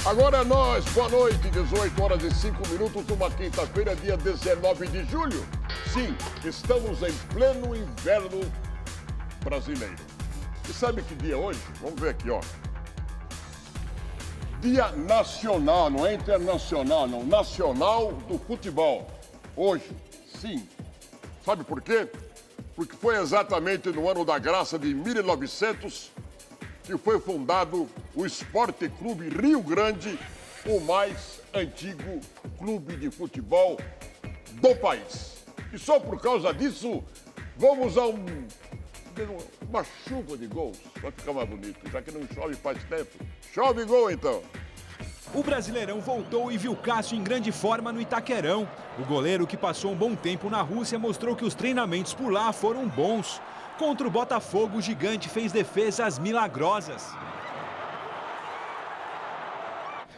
Agora é nós, boa noite, 18 horas e 5 minutos, uma quinta-feira, dia 19 de julho. Sim, estamos em pleno inverno brasileiro. E sabe que dia é hoje? Vamos ver aqui, ó. Dia nacional, não é internacional, não. Nacional do futebol. Hoje, sim. Sabe por quê? Porque foi exatamente no ano da graça de 1900 que foi fundado o Esporte Clube Rio Grande, o mais antigo clube de futebol do país. E só por causa disso, vamos a uma chuva de gols. Vai ficar mais bonito, já que não chove faz tempo. Chove gol, então. O Brasileirão voltou e viu Cássio em grande forma no Itaquerão. O goleiro, que passou um bom tempo na Rússia, mostrou que os treinamentos por lá foram bons. Contra o Botafogo, o gigante fez defesas milagrosas.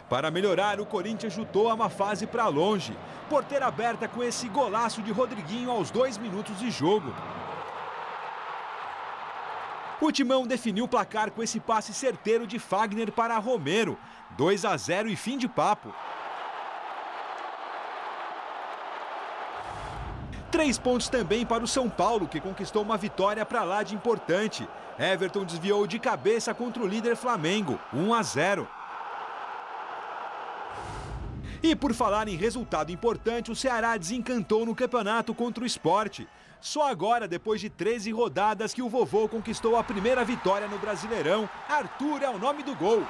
Para melhorar, o Corinthians chutou a uma fase para longe. Porteira aberta com esse golaço de Rodriguinho aos 2 minutos de jogo. O Timão definiu o placar com esse passe certeiro de Fagner para Romero. 2-0 e fim de papo. 3 pontos também para o São Paulo, que conquistou uma vitória para lá de importante. Everton desviou de cabeça contra o líder Flamengo, 1-0. E por falar em resultado importante, o Ceará desencantou no campeonato contra o Sport. Só agora, depois de 13 rodadas, que o vovô conquistou a primeira vitória no Brasileirão. Arthur é o nome do gol.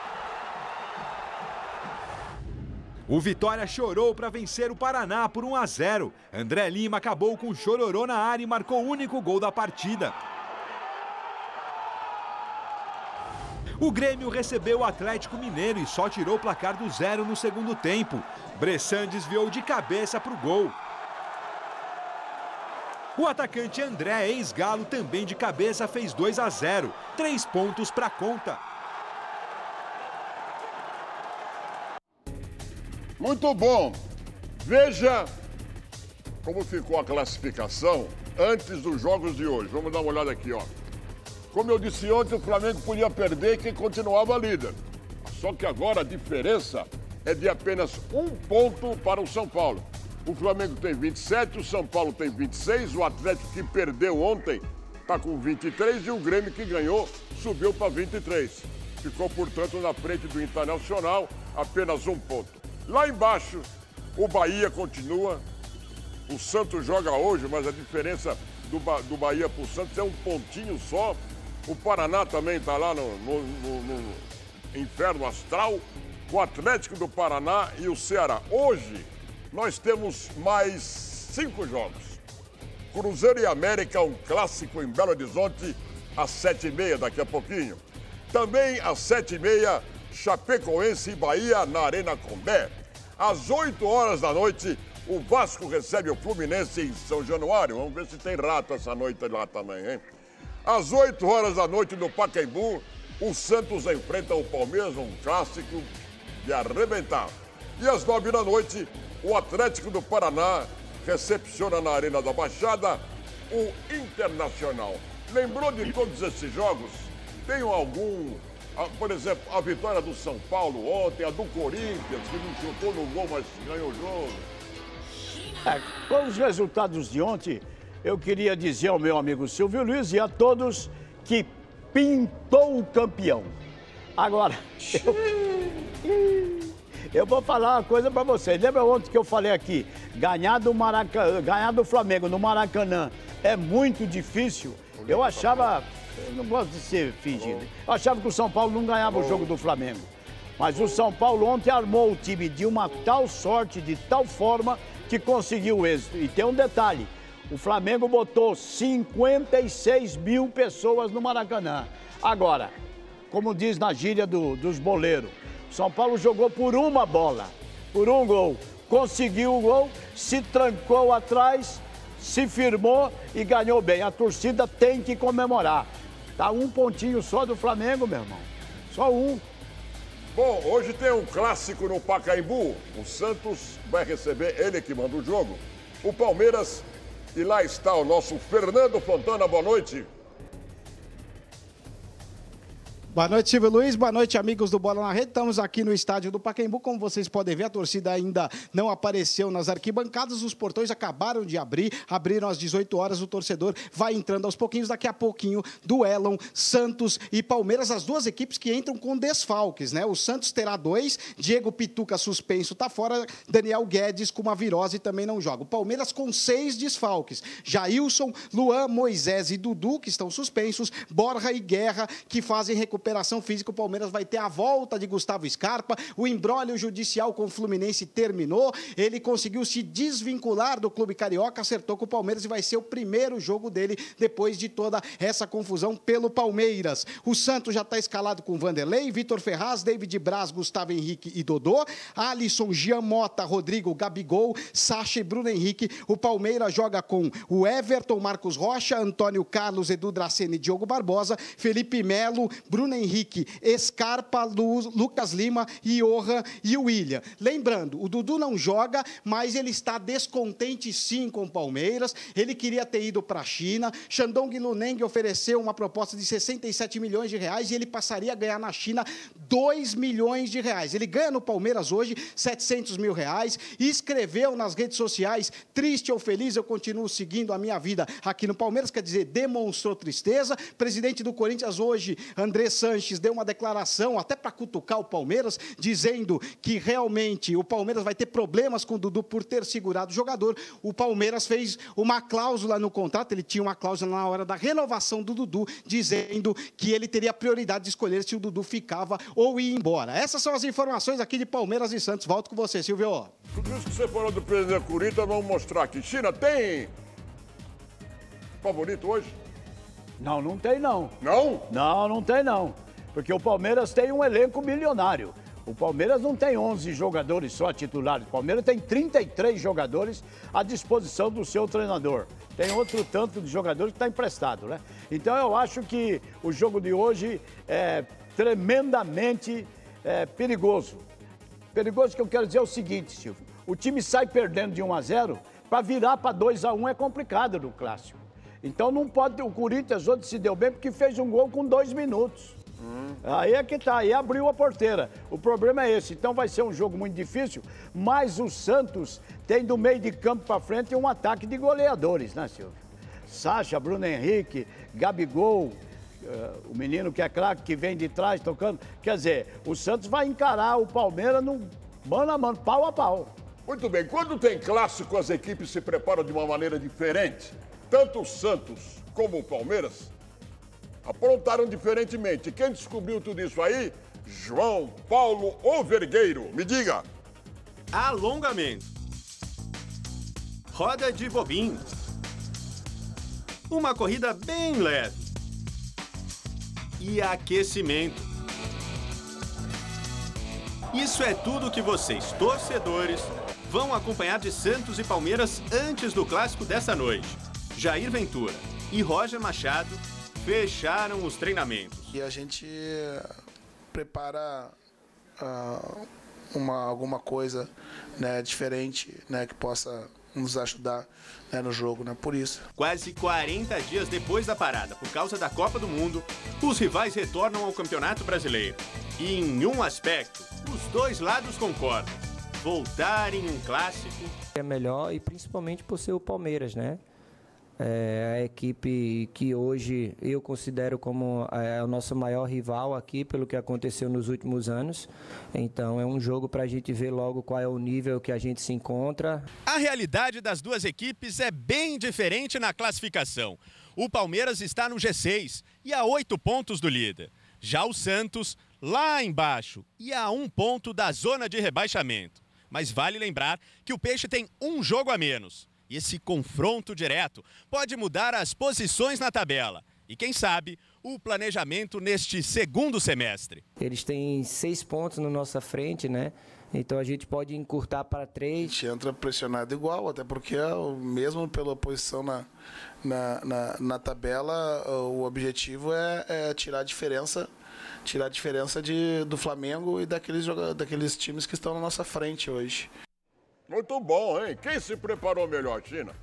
O Vitória chorou para vencer o Paraná por 1-0. André Lima acabou com o chororô na área e marcou o único gol da partida. O Grêmio recebeu o Atlético Mineiro e só tirou o placar do 0 no segundo tempo. Bressan desviou de cabeça para o gol. O atacante André, ex-Galo, também de cabeça, fez 2-0. 3 pontos para a conta. Muito bom. Veja como ficou a classificação antes dos jogos de hoje. Vamos dar uma olhada aqui, ó. Como eu disse ontem, o Flamengo podia perder e continuava líder. Só que agora a diferença é de apenas 1 ponto para o São Paulo. O Flamengo tem 27, o São Paulo tem 26, o Atlético, que perdeu ontem, está com 23 e o Grêmio, que ganhou, subiu para 23. Ficou, portanto, na frente do Internacional, apenas 1 ponto. Lá embaixo, o Bahia continua. O Santos joga hoje, mas a diferença do Bahia para o Santos é 1 pontinho só. O Paraná também está lá no inferno astral. O Atlético do Paraná e o Ceará. Hoje, nós temos mais 5 jogos. Cruzeiro e América, um clássico em Belo Horizonte, às 7h30, daqui a pouquinho. Também às 7h30, Chapecoense e Bahia na Arena Condé. Às 8 horas da noite, o Vasco recebe o Fluminense em São Januário. Vamos ver se tem rato essa noite lá também, hein? Às 8 horas da noite, no Pacaembu, o Santos enfrenta o Palmeiras, um clássico de arrebentar. E às 9 da noite, o Atlético do Paraná recepciona na Arena da Baixada o Internacional. Lembrou de todos esses jogos? Tem algum... Por exemplo, a vitória do São Paulo ontem, a do Corinthians, que não chutou no gol, mas ganhou o jogo. Com os resultados de ontem, eu queria dizer ao meu amigo Silvio Luiz e a todos que pintou o campeão. Agora, eu vou falar uma coisa para vocês. Lembra ontem que eu falei aqui? Ganhar do Flamengo no Maracanã é muito difícil. Eu achava... Eu não gosto de ser fingido. Eu achava que o São Paulo não ganhava o jogo do Flamengo. Mas o São Paulo ontem armou o time de uma tal sorte, de tal forma, que conseguiu o êxito. E tem um detalhe. O Flamengo botou 56 mil pessoas no Maracanã. Agora, como diz na gíria dos boleiros, o São Paulo jogou por uma bola, por um gol. Conseguiu o gol, se trancou atrás, se firmou e ganhou bem. A torcida tem que comemorar. Tá 1 pontinho só do Flamengo, meu irmão. Só 1. Bom, hoje tem um clássico no Pacaembu. O Santos vai receber, ele que manda o jogo, o Palmeiras. E lá está o nosso Fernando Fontana. Boa noite. Boa noite, Silvio Luiz. Boa noite, amigos do Bola na Rede. Estamos aqui no estádio do Pacaembu. Como vocês podem ver, a torcida ainda não apareceu nas arquibancadas. Os portões acabaram de abrir. Abriram às 18 horas. O torcedor vai entrando aos pouquinhos. Daqui a pouquinho, duelam Santos e Palmeiras. As duas equipes que entram com desfalques, né? O Santos terá 2. Diego Pituca suspenso, está fora. Daniel Guedes com uma virose também não joga. O Palmeiras com 6 desfalques. Jailson, Luan, Moisés e Dudu, que estão suspensos. Borja e Guerra, que fazem recuperação física. O Palmeiras vai ter a volta de Gustavo Scarpa. O imbróglio judicial com o Fluminense terminou. Ele conseguiu se desvincular do clube carioca, acertou com o Palmeiras e vai ser o primeiro jogo dele depois de toda essa confusão pelo Palmeiras. O Santos já está escalado com Vanderlei, Vitor Ferraz, David Braz, Gustavo Henrique e Dodô, Alisson, Jean Mota, Rodrigo, Gabigol, Sacha e Bruno Henrique. O Palmeiras joga com o Everton, Marcos Rocha, Antônio Carlos, Edu Dracena e Diogo Barbosa, Felipe Melo, Bruno Henrique, Scarpa, Lucas Lima, Johan e William. Lembrando, o Dudu não joga, mas ele está descontente sim com o Palmeiras. Ele queria ter ido para a China. Shandong Luneng ofereceu uma proposta de 67 milhões de reais e ele passaria a ganhar na China 2 milhões de reais. Ele ganha no Palmeiras hoje 700 mil reais e escreveu nas redes sociais: triste ou feliz, eu continuo seguindo a minha vida aqui no Palmeiras. Quer dizer, demonstrou tristeza. Presidente do Corinthians hoje, André Sanches, deu uma declaração até para cutucar o Palmeiras, dizendo que realmente o Palmeiras vai ter problemas com o Dudu por ter segurado o jogador. O Palmeiras fez uma cláusula no contrato, ele tinha uma cláusula na hora da renovação do Dudu, dizendo que ele teria prioridade de escolher se o Dudu ficava ou ia embora. Essas são as informações aqui de Palmeiras e Santos. Volto com você, Silvio. Tudo isso que você falou do presidente do Corinthians, vamos mostrar aqui. China, tem favorito hoje? Não, não tem não. Não? Não, não tem não. Porque o Palmeiras tem um elenco milionário. O Palmeiras não tem 11 jogadores só titulares. O Palmeiras tem 33 jogadores à disposição do seu treinador. Tem outro tanto de jogadores que está emprestado, né? Então eu acho que o jogo de hoje é tremendamente perigoso. Perigoso que eu quero dizer é o seguinte, Silvio. O time sai perdendo de 1-0, para virar para 2-1 é complicado no clássico. Então não pode. O Corinthians ontem se deu bem porque fez um gol com 2 minutos. Aí é que tá, aí abriu a porteira. O problema é esse. Então vai ser um jogo muito difícil, mas o Santos tem do meio de campo para frente um ataque de goleadores, né, Silvio? Sacha, Bruno Henrique, Gabigol, o menino que é craque, que vem de trás tocando. Quer dizer, o Santos vai encarar o Palmeiras no mano a mano, pau a pau. Muito bem, quando tem clássico, as equipes se preparam de uma maneira diferente. Tanto o Santos como o Palmeiras aprontaram diferentemente. Quem descobriu tudo isso aí? João Paulo Overgueiro. Me diga. Alongamento. Roda de bobinho. Uma corrida bem leve. E aquecimento. Isso é tudo que vocês, torcedores, vão acompanhar de Santos e Palmeiras antes do clássico dessa noite. Jair Ventura e Roger Machado fecharam os treinamentos. E a gente prepara alguma coisa, né, diferente, né, que possa nos ajudar, né, no jogo, né, por isso. Quase 40 dias depois da parada por causa da Copa do Mundo, os rivais retornam ao Campeonato Brasileiro. E em um aspecto, os dois lados concordam. Voltar em um clássico é melhor, e principalmente por ser o Palmeiras, né? É a equipe que hoje eu considero como o nosso maior rival aqui, pelo que aconteceu nos últimos anos. Então é um jogo para a gente ver logo qual é o nível que a gente se encontra. A realidade das duas equipes é bem diferente na classificação. O Palmeiras está no G6 e a 8 pontos do líder. Já o Santos, lá embaixo e a 1 ponto da zona de rebaixamento. Mas vale lembrar que o Peixe tem um jogo a menos. E esse confronto direto pode mudar as posições na tabela. E quem sabe, o planejamento neste segundo semestre. Eles têm 6 pontos na nossa frente, né? Então a gente pode encurtar para 3. A gente entra pressionado igual, até porque mesmo pela posição na tabela, o objetivo é tirar a diferença do Flamengo e daqueles times que estão na nossa frente hoje. Muito bom, hein? Quem se preparou melhor, China?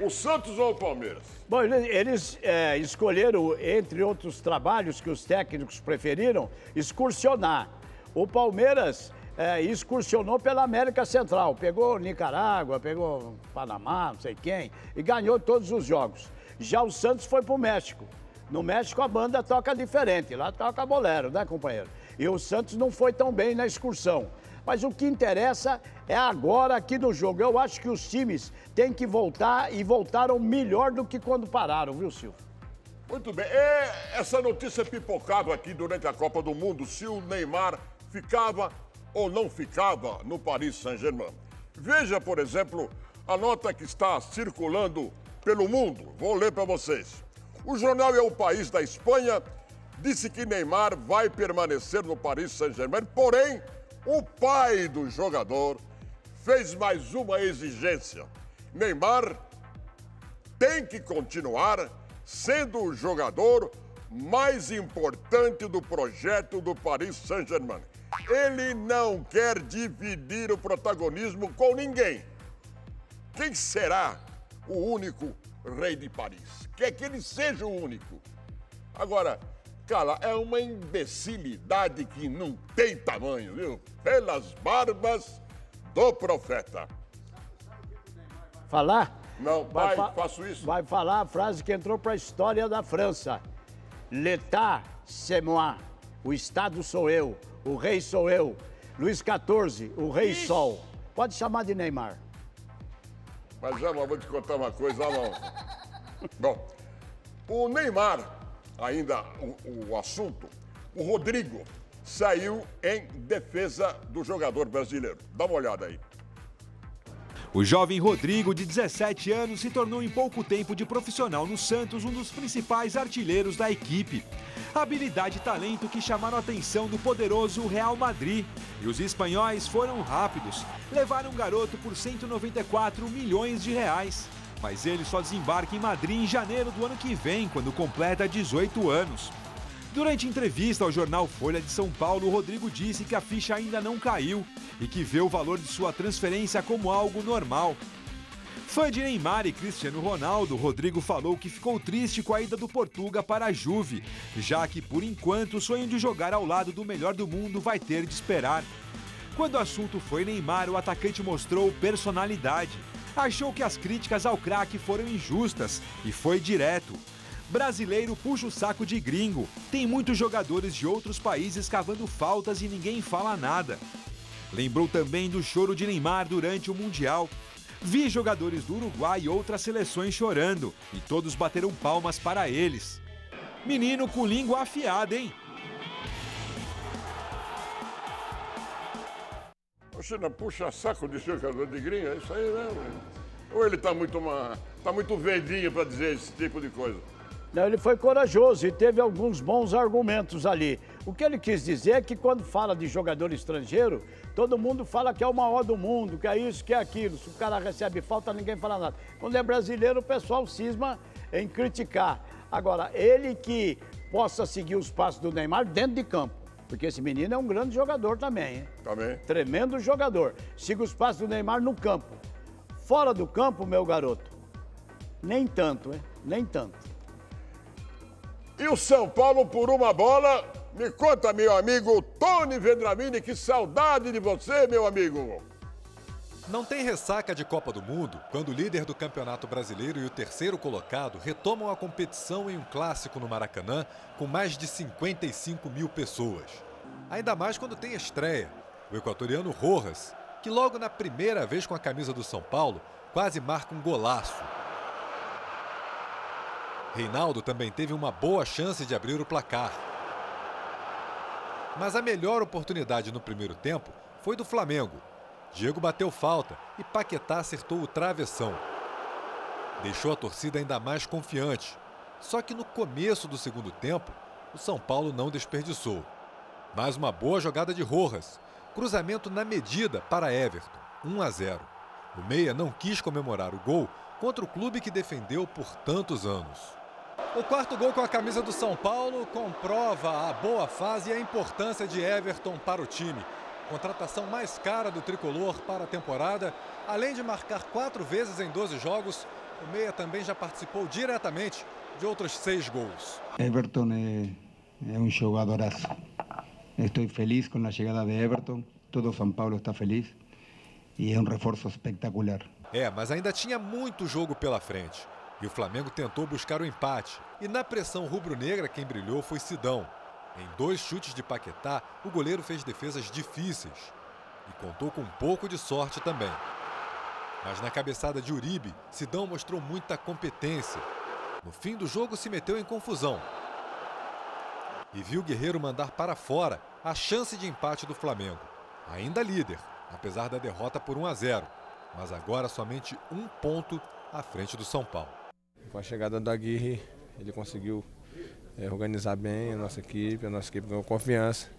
O Santos ou o Palmeiras? Bom, eles escolheram, entre outros trabalhos que os técnicos preferiram, excursionar. O Palmeiras excursionou pela América Central. Pegou Nicarágua, pegou Panamá, não sei quem, e ganhou todos os jogos. Já o Santos foi para o México. No México a banda toca diferente, lá toca bolero, né, companheiro? E o Santos não foi tão bem na excursão. Mas o que interessa é agora aqui no jogo. Eu acho que os times têm que voltar e voltaram melhor do que quando pararam, viu, Silvio? Muito bem. Essa notícia pipocava aqui durante a Copa do Mundo, se o Neymar ficava ou não ficava no Paris Saint-Germain. Veja, por exemplo, a nota que está circulando pelo mundo. Vou ler para vocês. O jornal É o País da Espanha disse que Neymar vai permanecer no Paris Saint-Germain, porém, o pai do jogador fez mais uma exigência. Neymar tem que continuar sendo o jogador mais importante do projeto do Paris Saint-Germain. Ele não quer dividir o protagonismo com ninguém. Quem será o único rei de Paris? Quer que ele seja o único. Agora, cara, é uma imbecilidade que não tem tamanho, viu? Pelas barbas do profeta. Falar? Não, faço isso. Vai falar a frase que entrou para a história da França. L'État, c'est moi. O Estado sou eu. O rei sou eu. Luís XIV, o rei Sol. Pode chamar de Neymar. Mas já vou te contar uma coisa, não. Bom, o Neymar, ainda o assunto, o Rodrigo saiu em defesa do jogador brasileiro. Dá uma olhada aí. O jovem Rodrigo, de 17 anos, se tornou em pouco tempo de profissional no Santos um dos principais artilheiros da equipe. Habilidade e talento que chamaram a atenção do poderoso Real Madrid. E os espanhóis foram rápidos. Levaram o garoto por 194 milhões de reais. Mas ele só desembarca em Madrid em janeiro do ano que vem, quando completa 18 anos. Durante entrevista ao jornal Folha de São Paulo, o Rodrigo disse que a ficha ainda não caiu e que vê o valor de sua transferência como algo normal. Fã de Neymar e Cristiano Ronaldo, Rodrigo falou que ficou triste com a ida do Portuga para a Juve, já que, por enquanto, o sonho de jogar ao lado do melhor do mundo vai ter de esperar. Quando o assunto foi Neymar, o atacante mostrou personalidade. Achou que as críticas ao craque foram injustas e foi direto. Brasileiro puxa o saco de gringo. Tem muitos jogadores de outros países cavando faltas e ninguém fala nada. Lembrou também do choro de Neymar durante o Mundial. Vi jogadores do Uruguai e outras seleções chorando e todos bateram palmas para eles. Menino com língua afiada, hein? Você não puxa saco de jogador de gringo? É isso aí mesmo. Ou ele tá muito verdinho para dizer esse tipo de coisa? Não, ele foi corajoso e teve alguns bons argumentos ali. O que ele quis dizer é que quando fala de jogador estrangeiro, todo mundo fala que é o maior do mundo, que é isso, que é aquilo. Se o cara recebe falta, ninguém fala nada. Quando é brasileiro, o pessoal cisma em criticar. Agora, ele que possa seguir os passos do Neymar dentro de campo, porque esse menino é um grande jogador também, hein? Também. Tremendo jogador. Siga os passos do Neymar no campo. Fora do campo, meu garoto, nem tanto, hein? Nem tanto. E o São Paulo por uma bola. Me conta, meu amigo Tony Vendramini, que saudade de você, meu amigo. Não tem ressaca de Copa do Mundo quando o líder do Campeonato Brasileiro e o terceiro colocado retomam a competição em um clássico no Maracanã com mais de 55 mil pessoas. Ainda mais quando tem estreia. O equatoriano Rojas, que logo na primeira vez com a camisa do São Paulo, quase marca um golaço. Reinaldo também teve uma boa chance de abrir o placar. Mas a melhor oportunidade no primeiro tempo foi do Flamengo. Diego bateu falta e Paquetá acertou o travessão. Deixou a torcida ainda mais confiante. Só que no começo do segundo tempo, o São Paulo não desperdiçou. Mais uma boa jogada de Rojas. Cruzamento na medida para Everton, 1-0. O meia não quis comemorar o gol contra o clube que defendeu por tantos anos. O quarto gol com a camisa do São Paulo comprova a boa fase e a importância de Everton para o time. Contratação mais cara do tricolor para a temporada, além de marcar 4 vezes em 12 jogos, O meia também já participou diretamente de outros 6 gols. Everton é um jogadoraço. Estou feliz com a chegada de Everton. Todo São Paulo está feliz. E é um reforço espetacular. Mas ainda tinha muito jogo pela frente. E o Flamengo tentou buscar o empate. E na pressão rubro-negra, quem brilhou foi Sidão. Em 2 chutes de Paquetá, o goleiro fez defesas difíceis. E contou com um pouco de sorte também. Mas na cabeçada de Uribe, Sidão mostrou muita competência. No fim do jogo se meteu em confusão. E viu Guerreiro mandar para fora a chance de empate do Flamengo. Ainda líder, apesar da derrota por 1-0. Mas agora somente 1 ponto à frente do São Paulo. Com a chegada do Aguirre, ele conseguiu organizar bem a nossa equipe ganhou confiança.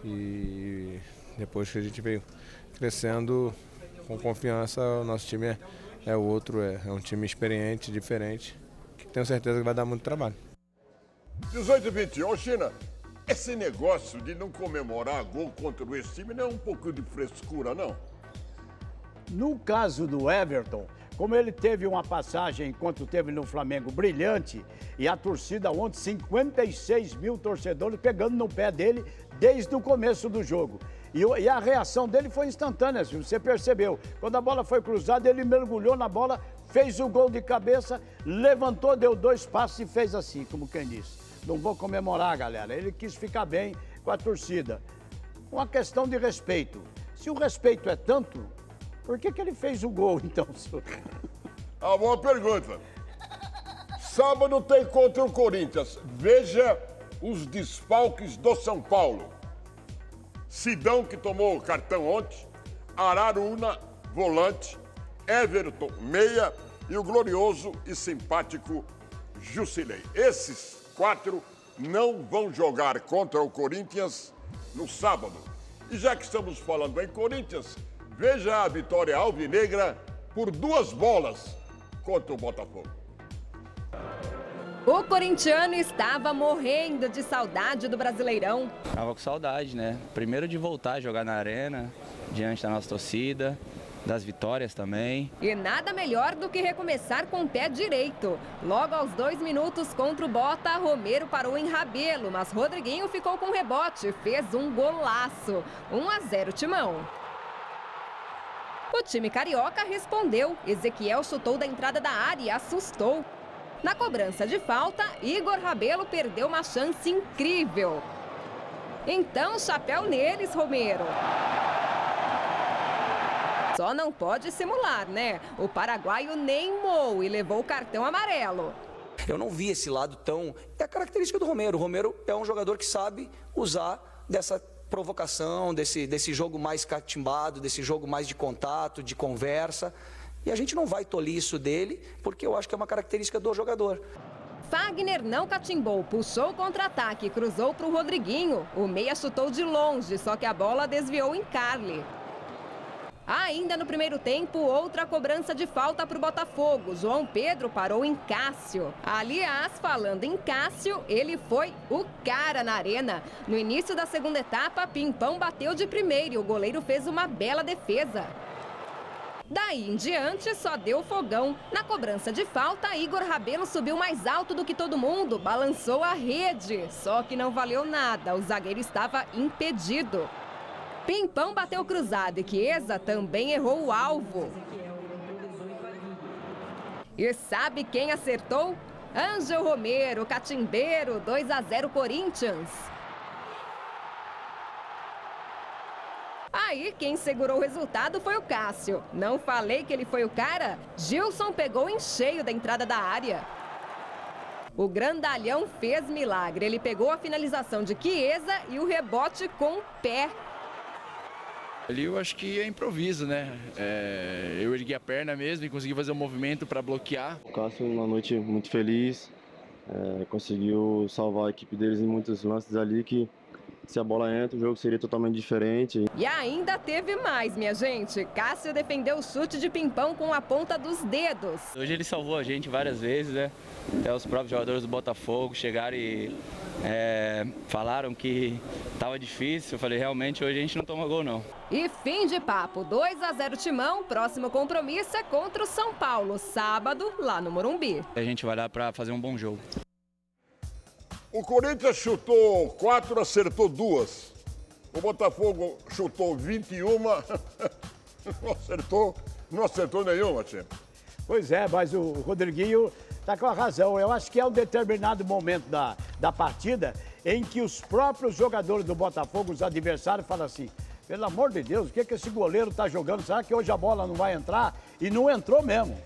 E depois que a gente veio crescendo com confiança, o nosso time é outro, é um time experiente, diferente, que tenho certeza que vai dar muito trabalho. 18-20, ô China, esse negócio de não comemorar gol contra esse time não é um pouco de frescura, não? No caso do Everton, como ele teve uma passagem enquanto teve no Flamengo brilhante, e a torcida ontem, 56 mil torcedores pegando no pé dele desde o começo do jogo. E a reação dele foi instantânea, se você percebeu. Quando a bola foi cruzada, ele mergulhou na bola, fez o gol de cabeça, levantou, deu 2 passos e fez assim, como quem disse. Não vou comemorar, galera. Ele quis ficar bem com a torcida. Uma questão de respeito. Se o respeito é tanto, por que ele fez o gol, então, senhor? Ah, boa pergunta. Sábado tem contra o Corinthians. Veja os desfalques do São Paulo. Sidão, que tomou o cartão ontem. Araruna, volante. Everton, meia. E o glorioso e simpático Jusilei. Esses 4 não vão jogar contra o Corinthians no sábado. E já que estamos falando em Corinthians, veja a vitória alvinegra por 2 bolas contra o Botafogo. O corintiano estava morrendo de saudade do Brasileirão. Estava com saudade, né? Primeiro de voltar a jogar na arena, diante da nossa torcida, das vitórias também. E nada melhor do que recomeçar com o pé direito. Logo aos 2 minutos contra o Bota, Romero parou em Rabelo, mas Rodriguinho ficou com rebote, fez um golaço. 1-0 Timão. O time carioca respondeu. Ezequiel chutou da entrada da área e assustou. Na cobrança de falta, Igor Rabelo perdeu uma chance incrível. Então, chapéu neles, Romero. Só não pode simular, né? O paraguaio neimou e levou o cartão amarelo. Eu não vi esse lado tão... É a característica do Romero. O Romero é um jogador que sabe usar dessa provocação, desse jogo mais catimbado, desse jogo mais de contato, de conversa. E a gente não vai tolir isso dele, porque eu acho que é uma característica do jogador. Fagner não catimbou, puxou o contra-ataque, cruzou para o Rodriguinho. O meia chutou de longe, só que a bola desviou em Carli. Ainda no primeiro tempo, outra cobrança de falta para o Botafogo. João Pedro parou em Cássio. Aliás, falando em Cássio, ele foi o cara na arena. No início da segunda etapa, Pimpão bateu de primeiro e o goleiro fez uma bela defesa. Daí em diante, só deu fogão. Na cobrança de falta, Igor Rabelo subiu mais alto do que todo mundo, balançou a rede. Só que não valeu nada, o zagueiro estava impedido. Pimpão bateu cruzado e Chiesa também errou o alvo. E sabe quem acertou? Ângel Romero, catimbeiro, 2-0 Corinthians. Aí, quem segurou o resultado foi o Cássio. Não falei que ele foi o cara? Gilson pegou em cheio da entrada da área. O grandalhão fez milagre. Ele pegou a finalização de Chiesa e o rebote com o pé. Ali eu acho que é improviso, né? Eu ergui a perna mesmo e consegui fazer um movimento para bloquear. O Cássio, uma noite muito feliz, conseguiu salvar a equipe deles em muitos lances ali que... Se a bola entra, o jogo seria totalmente diferente. E ainda teve mais, minha gente. Cássio defendeu o chute de Pimpão com a ponta dos dedos. Hoje ele salvou a gente várias vezes, né? Até os próprios jogadores do Botafogo chegaram e Falaram que estava difícil, eu falei, realmente hoje a gente não toma gol não. E fim de papo, 2-0 Timão, próximo compromisso é contra o São Paulo, sábado, lá no Morumbi. A gente vai lá para fazer um bom jogo. O Corinthians chutou 4, acertou 2. O Botafogo chutou 21, não acertou nenhuma, time. Pois é, mas o Rodriguinho está com a razão. Eu acho que é um determinado momento da partida em que os próprios jogadores do Botafogo, os adversários, falam assim, pelo amor de Deus, o que esse goleiro está jogando? Será que hoje a bola não vai entrar? E não entrou mesmo.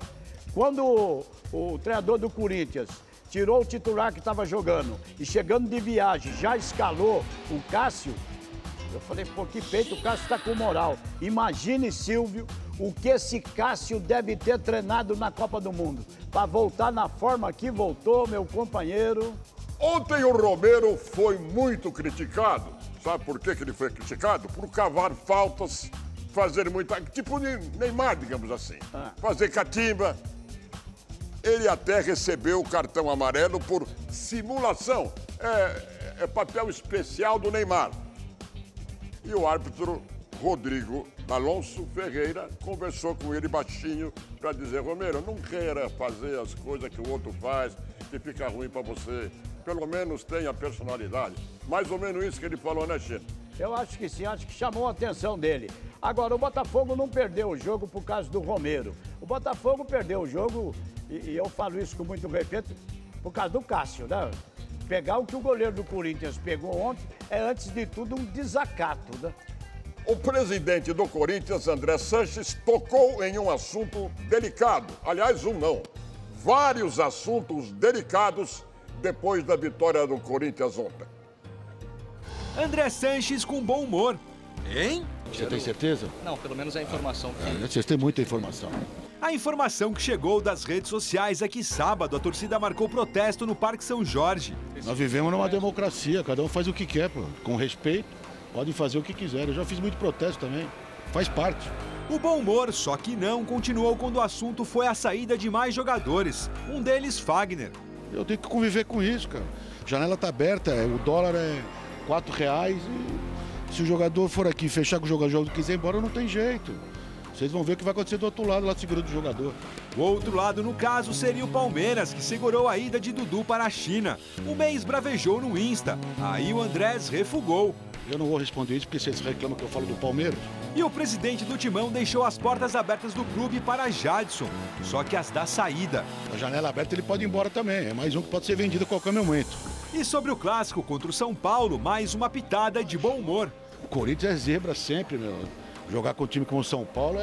Quando o treinador do Corinthians tirou o titular que estava jogando e chegando de viagem, já escalou o Cássio, eu falei, pô, que peito, o Cássio está com moral. Imagine, Silvio, o que esse Cássio deve ter treinado na Copa do Mundo. Para voltar na forma que voltou, meu companheiro. Ontem o Romero foi muito criticado. Sabe por que ele foi criticado? Por cavar faltas, fazer muita... Tipo Neymar, digamos assim. Fazer catimba. Ele até recebeu o cartão amarelo por simulação. É papel especial do Neymar. E o árbitro Rodrigo Alonso Ferreira conversou com ele baixinho para dizer, Romero, não queira fazer as coisas que o outro faz, que fica ruim para você. Pelo menos tenha personalidade. Mais ou menos isso que ele falou, né, Chino? Eu acho que sim, acho que chamou a atenção dele. Agora, o Botafogo não perdeu o jogo por causa do Romero. O Botafogo perdeu o jogo, e eu falo isso com muito respeito, por causa do Cássio, né? Pegar o que o goleiro do Corinthians pegou ontem é, antes de tudo, um desacato, né? O presidente do Corinthians, André Sanches, tocou em um assunto delicado. Aliás, vários assuntos delicados depois da vitória do Corinthians ontem. André Sanches com bom humor. Hein? Você tem certeza? Não, pelo menos é a informação. Vocês têm muita informação. A informação que chegou das redes sociais é que sábado a torcida marcou protesto no Parque São Jorge. Nós vivemos numa democracia, cada um faz o que quer, pô. Com respeito, podem fazer o que quiser. Eu já fiz muito protesto também, faz parte. O bom humor, só que não, continuou quando o assunto foi a saída de mais jogadores. Um deles, Fagner. Eu tenho que conviver com isso, cara. A janela tá aberta, o dólar é R$4 e se o jogador for aqui fechar com o jogador e quiser ir embora, não tem jeito. Vocês vão ver o que vai acontecer do outro lado, lá segurando o jogador. O outro lado, no caso, seria o Palmeiras, que segurou a ida de Dudu para a China. O Meia esbravejou no Insta. Aí o Andrés refugou. Eu não vou responder isso porque vocês reclamam que eu falo do Palmeiras. E o presidente do Timão deixou as portas abertas do clube para Jadson, só que as da saída. A janela aberta ele pode ir embora também, é mais um que pode ser vendido a qualquer momento. E sobre o clássico contra o São Paulo, mais uma pitada de bom humor. O Corinthians é zebra sempre, meu. Jogar com um time como o São Paulo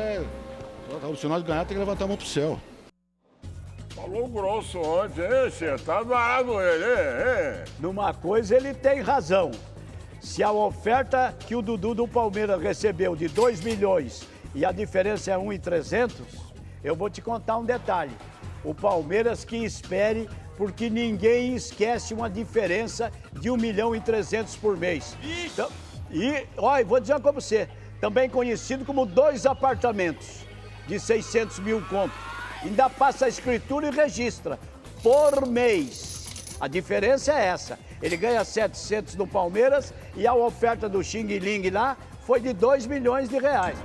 se nós ganhar, tem que levantar a mão pro céu. Falou grosso ontem, hein, Che? Tá bravo ele, hein? Numa coisa ele tem razão. Se a oferta que o Dudu do Palmeiras recebeu de 2 milhões e a diferença é 1.300, eu vou te contar um detalhe. O Palmeiras que espere, porque ninguém esquece uma diferença de 1.300.000 por mês. Então, olha, vou dizer uma coisa pra você, também conhecido como 2 apartamentos de 600 mil conto. Ainda passa a escritura e registra por mês. A diferença é essa. Ele ganha 700 no Palmeiras e a oferta do Xing Ling lá foi de 2 milhões de reais.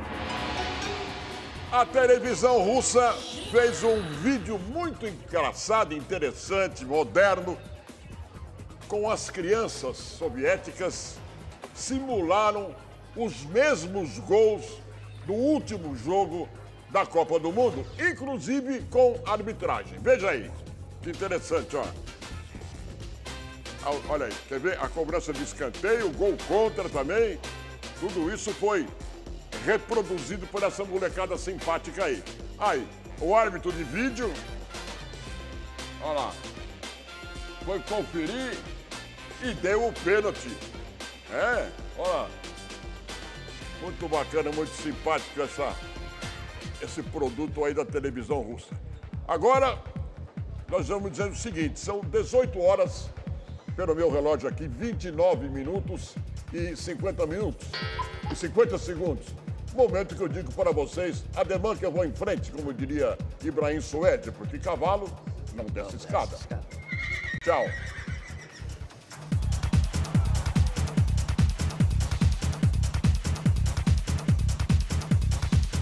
A televisão russa fez um vídeo muito engraçado, interessante, moderno, com as crianças soviéticas simularam os mesmos gols do último jogo da Copa do Mundo, inclusive com arbitragem. Veja aí, que interessante, ó. Olha aí, quer ver? A cobrança de escanteio, o gol contra também. Tudo isso foi reproduzido por essa molecada simpática aí. Aí, o árbitro de vídeo, olha lá, foi conferir e deu o pênalti. Olha lá. Muito bacana, muito simpático esse produto aí da televisão russa. Agora, nós vamos dizer o seguinte, são 18 horas, pelo meu relógio aqui, 29 minutos e 50 minutos e 50 segundos. Momento que eu digo para vocês, ademã que eu vou em frente, como diria Ibrahim Suede, porque cavalo não desce escada. Tchau.